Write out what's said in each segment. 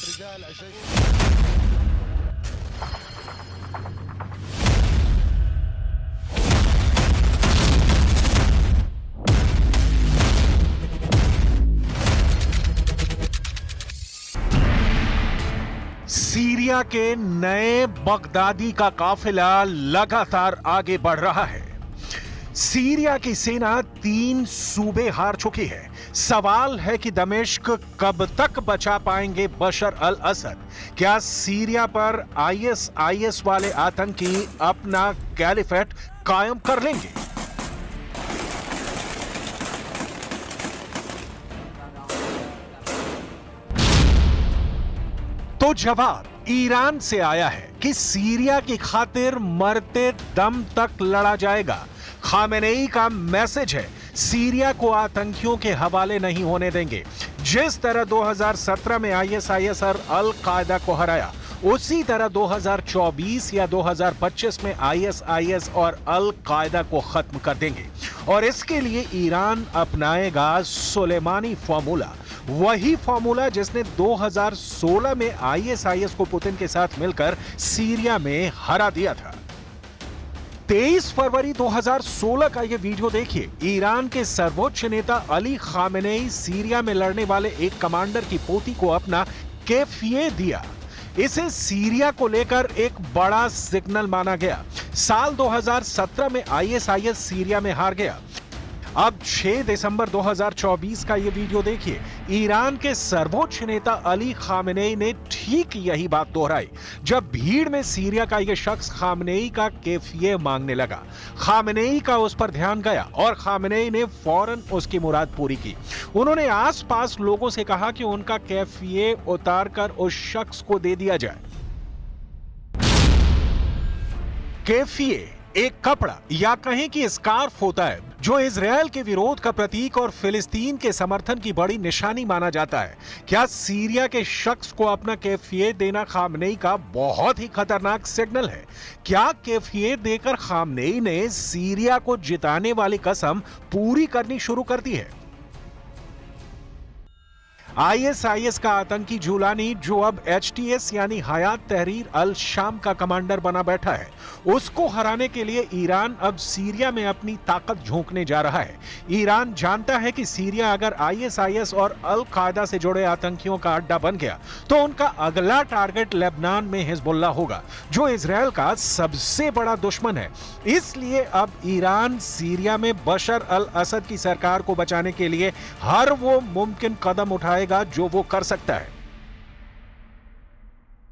Syria के नए Baghdadi का काफिला लगातार आगे बढ़ रहा है। सीरिया की सेना 3 सूबे हार चुकी है। सवाल है कि दमिश्क कब तक बचा पाएंगे बशर अल असद? क्या सीरिया पर आईएसआईएस वाले आतंकी अपना कैलिफेट कायम कर लेंगे? तो जवाब ईरान से आया है कि सीरिया की खातिर मरते दम तक लड़ा जाएगा। खामेनेई का मैसेज है, सीरिया को आतंकियों के हवाले नहीं होने देंगे। जिस तरह 2017 में आईएसआईएस और अल कायदा को हराया, उसी तरह 2024 या 2025 में आईएसआईएस और अल कायदा को खत्म कर देंगे। और इसके लिए ईरान अपनाएगा सुलेमानी फॉर्मूला, वही फॉर्मूला जिसने 2016 में आईएसआईएस को पुतिन के साथ मिलकर सीरिया में हरा दिया था। 23 फरवरी 2016 का यह वीडियो देखिए। ईरान के सर्वोच्च नेता अली खामेनेई सीरिया में लड़ने वाले एक कमांडर की पोती को अपना कैफिये दिया। इसे सीरिया को लेकर एक बड़ा सिग्नल माना गया। साल 2017 में आईएसआईएस सीरिया में हार गया। अब 6 दिसंबर 2024 का यह वीडियो देखिए। ईरान के सर्वोच्च नेता अली खामेनेई ने ठीक यही बात दोहराई जब भीड़ में सीरिया का यह शख्स खामेनेई का कैफिये मांगने लगा। खामेनेई का उस पर ध्यान गया और खामेनेई ने फौरन उसकी मुराद पूरी की। उन्होंने आसपास लोगों से कहा कि उनका कैफिये उतारकर उस शख्स को दे दिया जाए। कैफिये एक कपड़ा या कहें कि स्कार्फ होता है जो इजरायल के विरोध का प्रतीक और फिलिस्तीन के समर्थन की बड़ी निशानी माना जाता है। क्या सीरिया के शख्स को अपना कैफिये देना खामनेई का बहुत ही खतरनाक सिग्नल है? क्या कैफिये देकर खामनेई ने सीरिया को जिताने वाली कसम पूरी करनी शुरू कर दी है? आईएसआईएस का आतंकी जुलानी, जो अब एचटीएस यानी हयात तहरीर अल शाम का कमांडर बना बैठा है, उसको हराने के लिए ईरान अब सीरिया में अपनी ताकत झोंकने जा रहा है। ईरान जानता है कि सीरिया अगर आईएसआईएस और अल कायदा से जुड़े आतंकियों का अड्डा बन गया तो उनका अगला टारगेट लेबनान में हिजबुल्लाह होगा, जो इजरायल का सबसे बड़ा दुश्मन है। इसलिए अब ईरान सीरिया में बशर अल असद की सरकार को बचाने के लिए हर वो मुमकिन कदम उठाए जो वो कर सकता है।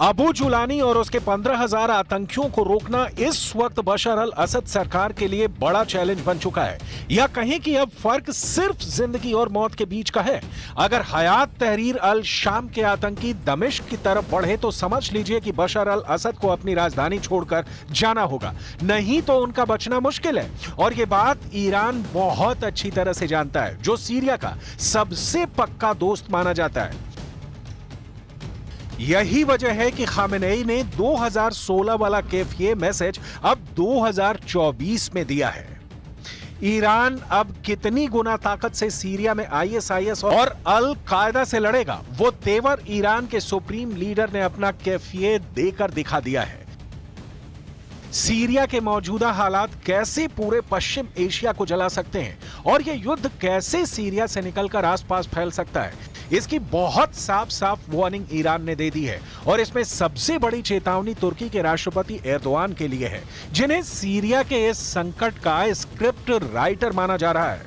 अबू जुलानी और उसके 15,000 आतंकियों को रोकना इस वक्त बशर अल असद सरकार के लिए बड़ा चैलेंज बन चुका है, या कहें कि अब फर्क सिर्फ जिंदगी और मौत के बीच का है। अगर हयात तहरीर अल शाम के आतंकी दमिश्क की तरफ बढ़े तो समझ लीजिए कि बशर अल असद को अपनी राजधानी छोड़कर जाना होगा, नहीं तो उनका बचना मुश्किल है। और ये बात ईरान बहुत अच्छी तरह से जानता है, जो सीरिया का सबसे पक्का दोस्त माना जाता है। यही वजह है कि खामेनेई ने 2016 वाला कैफिये मैसेज अब 2024 में दिया है। ईरान अब कितनी गुना ताकत से सीरिया में आईएसआईएस और अल कायदा से लड़ेगा, वो तेवर ईरान के सुप्रीम लीडर ने अपना कैफिये देकर दिखा दिया है। सीरिया के मौजूदा हालात कैसे पूरे पश्चिम एशिया को जला सकते हैं और यह युद्ध कैसे सीरिया से निकलकर आसपास फैल सकता है, इसकी बहुत साफ साफ वार्निंग ईरान ने दे दी है। और इसमें सबसे बड़ी चेतावनी तुर्की के राष्ट्रपति एर्दोआन के लिए है, जिन्हें सीरिया के इस संकट का स्क्रिप्ट राइटर माना जा रहा है।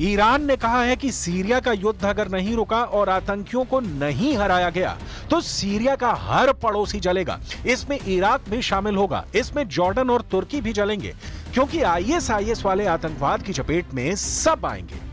ईरान ने कहा है कि सीरिया का युद्ध अगर नहीं रुका और आतंकियों को नहीं हराया गया तो सीरिया का हर पड़ोसी जलेगा। इसमें इराक भी शामिल होगा, इसमें जॉर्डन और तुर्की भी जलेंगे, क्योंकि आईएसआईएस वाले आतंकवाद की चपेट में सब आएंगे।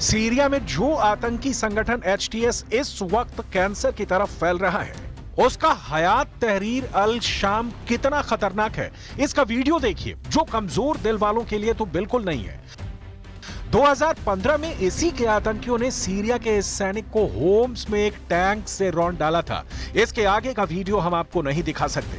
सीरिया में जो आतंकी संगठन एचटीएस इस वक्त कैंसर की तरफ फैल रहा है, उसका हयात तहरीर अल शाम कितना खतरनाक है, इसका वीडियो देखिए, जो कमजोर दिल वालों के लिए तो बिल्कुल नहीं है। 2015 में इसी के आतंकियों ने सीरिया के इस सैनिक को होम्स में एक टैंक से रौंद डाला था। इसके आगे का वीडियो हम आपको नहीं दिखा सकते।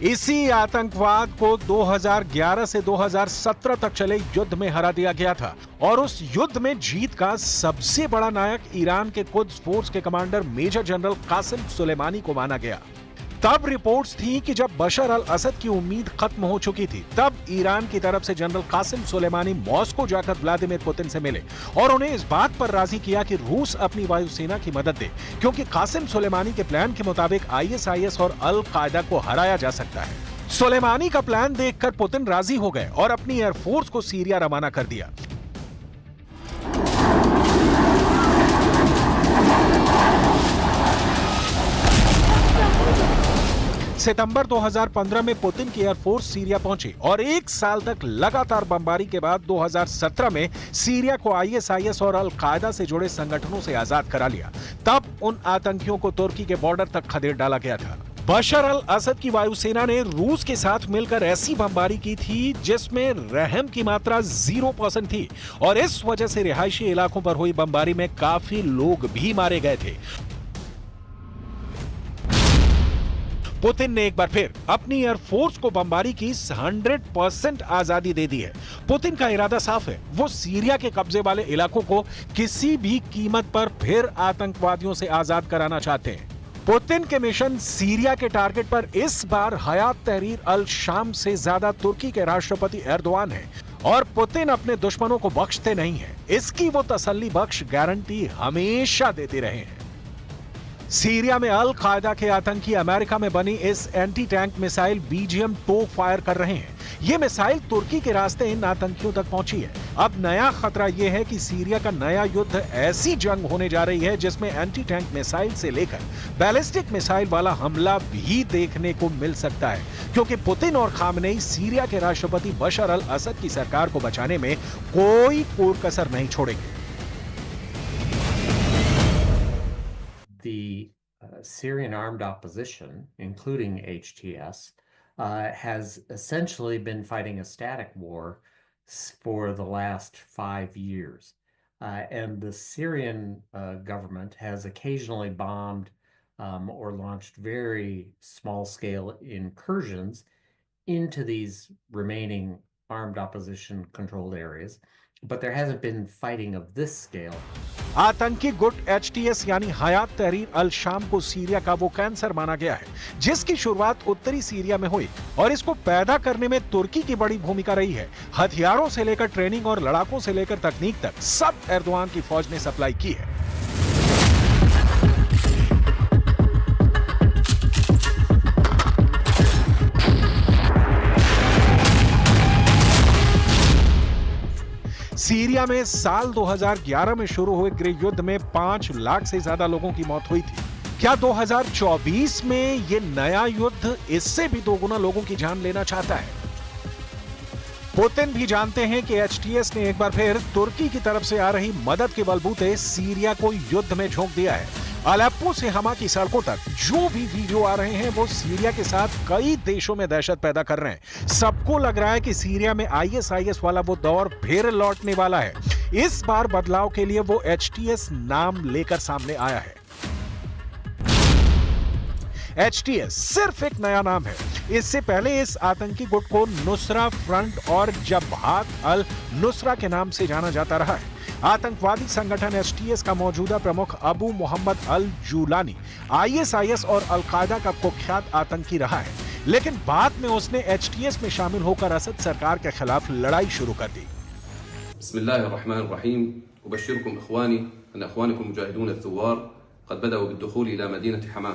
इसी आतंकवाद को 2011 से 2017 तक चले युद्ध में हरा दिया गया था और उस युद्ध में जीत का सबसे बड़ा नायक ईरान के कुद्स फोर्स के commander major general Qasem Soleimani को माना गया। तब रिपोर्ट्स थी कि जब बशर अल असद की उम्मीद खत्म हो चुकी थी, तब ईरान की तरफ से जनरल कासिम सुलेमानी मॉस्को जाकर व्लादिमीर पुतिन से मिले और उन्हें इस बात पर राजी किया कि रूस अपनी वायुसेना की मदद दे, क्योंकि कासिम सुलेमानी के प्लान के मुताबिक आईएसआईएस और अल कायदा को हराया जा सकता है। सुलेमानी का प्लान देखकर पुतिन राजी हो गए और अपनी एयरफोर्स को सीरिया रवाना कर दिया। सितंबर 2015 में पुतिन की एयरफोर्स सीरिया पहुंची और एक साल तक लगातार बमबारी के बाद 2017 में सीरिया को आईएसआईएस और अल कायदा से जुड़े संगठनों से आजाद करा लिया। तब उन आतंकियों को तुर्की के बॉर्डर तक खदेड़ डाला गया था। बशर अल असद की वायुसेना ने रूस के साथ मिलकर ऐसी बमबारी की थी जिसमें रहम की मात्रा 0% थी और इस वजह से रिहायशी इलाकों पर हुई बमबारी में काफी लोग भी मारे गए थे। पुतिन ने एक बार फिर अपनी एयरफोर्स को बमबारी की 100% आजादी दे दी है। पुतिन का इरादा साफ है, वो सीरिया के कब्जे वाले इलाकों को किसी भी कीमत पर फिर आतंकवादियों से आजाद कराना चाहते हैं। पुतिन के मिशन सीरिया के टारगेट पर इस बार हयात तहरीर अल शाम से ज्यादा तुर्की के राष्ट्रपति एर्दोआन है और पुतिन अपने दुश्मनों को बख्शते नहीं है। इसकी वो तसल्ली बख्श गारंटी हमेशा देते रहे हैं। सीरिया में अल कायदा के आतंकी अमेरिका में बनी इस anti tank missile BGM 2 fire कर रहे हैं। ये मिसाइल तुर्की के रास्ते इन आतंकियों तक पहुंची है। अब नया खतरा यह है कि सीरिया का नया युद्ध ऐसी जंग होने जा रही है जिसमें एंटी टैंक मिसाइल से लेकर बैलिस्टिक मिसाइल वाला हमला भी देखने को मिल सकता है, क्योंकि पुतिन और खामनेई सीरिया के राष्ट्रपति बशर अल असद की सरकार को बचाने में कोई कोर-कसर नहीं छोड़ेंगे। The Syrian armed opposition, including HTS, has essentially been fighting a static war for the last 5 years. And the Syrian government has occasionally bombed or launched very small-scale incursions into these remaining armed opposition controlled areas, but there hasn't been fighting of this scale. आतंकी गुट HTS यानी हयात तहरीर अल शाम को Syria का वो cancer माना गया है जिसकी शुरुआत उत्तरी सीरिया में हुई और इसको पैदा करने में तुर्की की बड़ी भूमिका रही है। हथियारों से लेकर ट्रेनिंग और लड़ाकों से लेकर तकनीक तक सब एर्दोआन की फौज ने सप्लाई की है। सीरिया में साल 2011 में शुरू हुए गृह युद्ध में 5 लाख से ज्यादा लोगों की मौत हुई थी। क्या 2024 में ये नया युद्ध इससे भी दोगुना लोगों की जान लेना चाहता है? पुतिन भी जानते हैं कि HTS ने एक बार फिर तुर्की की तरफ से आ रही मदद के बलबूते सीरिया को युद्ध में झोंक दिया है। अलेप्पो से हमा की सड़कों तक जो भी वीडियो आ रहे हैं वो सीरिया के साथ कई देशों में दहशत पैदा कर रहे हैं। सबको लग रहा है कि सीरिया में ISIS वाला वो दौर फिर लौटने वाला है। इस बार बदलाव के लिए वो HTS नाम लेकर सामने आया है। HTS सिर्फ एक नया नाम है। इससे पहले इस आतंकी गुट को नुसरा फ्रंट और जबहात अल नुसरा के नाम से जाना जाता रहा है। आतंकवादी संगठन HTS का मौजूदा प्रमुख अबू मोहम्मद अल जूलानी ISIS और अल कायदा का कुख्यात आतंकी रहा है, लेकिन बाद में उसने HTS में शामिल होकर असद सरकार के खिलाफ लड़ाई शुरू कर दी। बिस्मिल्लाहिर्रहमानिर्रहीम। उबश्शिरुकुम इख्वानी अन इख्वानकुम मुजाहिदून अल-थुवार क़द बदअू बिद्दुखूल इला मदीनत हमा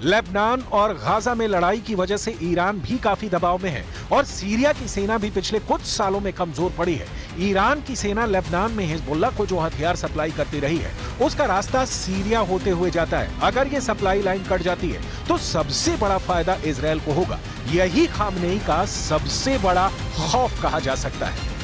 लेबनान और गाजा में लड़ाई की वजह से ईरान भी काफी दबाव में है और सीरिया की सेना भी पिछले कुछ सालों में कमजोर पड़ी है। ईरान की सेना लेबनान में हिजबुल्लाह को जो हथियार सप्लाई करती रही है उसका रास्ता सीरिया होते हुए जाता है। अगर ये सप्लाई लाइन कट जाती है तो सबसे बड़ा फायदा इजरायल को होगा। यही खामनेई का सबसे बड़ा खौफ कहा जा सकता है।